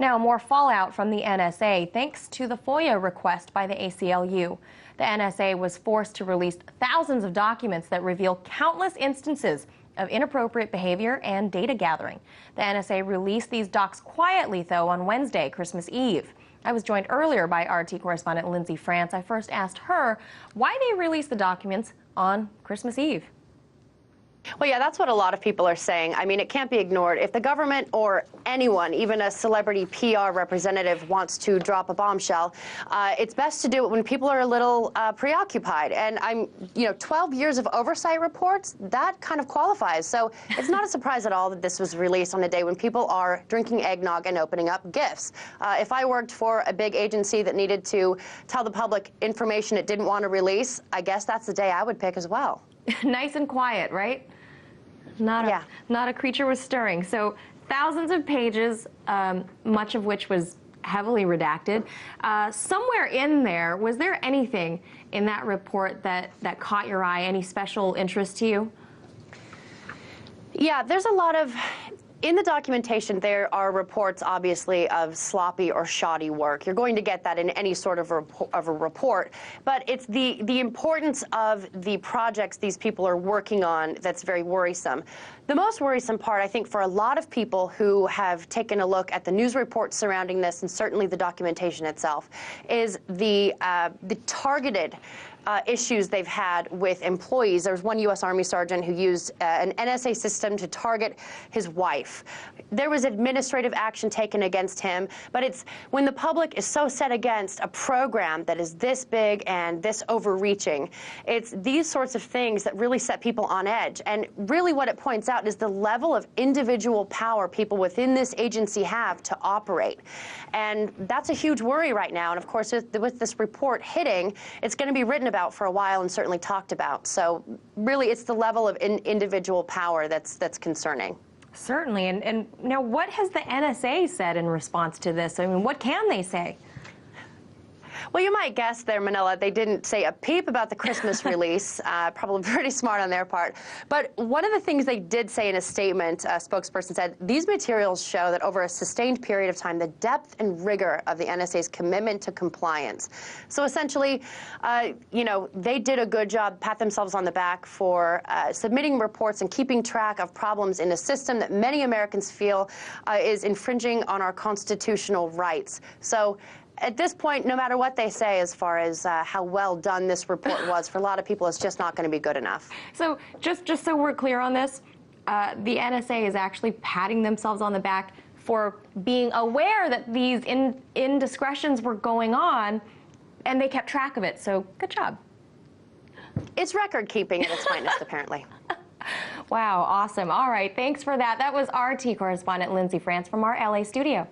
Now, more fallout from the NSA thanks to the FOIA request by the ACLU. The NSA was forced to release thousands of documents that reveal countless instances of inappropriate behavior and data gathering. The NSA released these docs quietly, though, on Wednesday, Christmas Eve. I was joined earlier by RT correspondent Lindsay France. I first asked her why they released the documents on Christmas Eve. Well, yeah, that's what a lot of people are saying. I mean, it can't be ignored. If the government or anyone, even a celebrity PR representative, wants to drop a bombshell, it's best to do it when people are a little preoccupied. And 12 years of oversight reports, that kind of qualifies. So it's not a surprise at all that this was released on a day when people are drinking eggnog and opening up gifts. If I worked for a big agency that needed to tell the public information it didn't want to release, I guess that's the day I would pick as well. Nice and quiet, right? Not a creature was stirring. So thousands of pages, much of which was heavily redacted. Somewhere in there, was there anything in that report that caught your eye, any special interest to you? Yeah, there's a lot of... In the documentation, there are reports, obviously, of sloppy or shoddy work. You're going to get that in any sort of a report. But it's the importance of the projects these people are working on that's very worrisome. The most worrisome part, I think, for a lot of people who have taken a look at the news reports surrounding this, and certainly the documentation itself, is the targeted issues they've had with employees. There was one U.S. Army sergeant who used an NSA system to target his wife. There was administrative action taken against him, but it's when the public is so set against a program that is this big and this overreaching, it's these sorts of things that really set people on edge. And really what it points out is the level of individual power people within this agency have to operate. And that's a huge worry right now. And of course, with this report hitting, it's going to be written about for a while and certainly talked about. So really, it's the level of individual power that's concerning. Certainly. And now, what has the NSA said in response to this? I mean, what can they say? Well, you might guess there, Manila, they didn't say a peep about the Christmas release. Probably pretty smart on their part. But one of the things they did say in a statement, a spokesperson said, these materials show that over a sustained period of time, the depth and rigor of the NSA's commitment to compliance. So essentially, they did a good job, pat themselves on the back for submitting reports and keeping track of problems in a system that many Americans feel is infringing on our constitutional rights. So at this point, no matter what they say as far as how well done this report was, for a lot of people, it's just not going to be good enough. So just so we're clear on this, the NSA is actually patting themselves on the back for being aware that these indiscretions were going on, and they kept track of it. So good job. It's record keeping at its finest, apparently. Wow, awesome. All right, thanks for that. That was RT correspondent Lindsay France from our LA studio.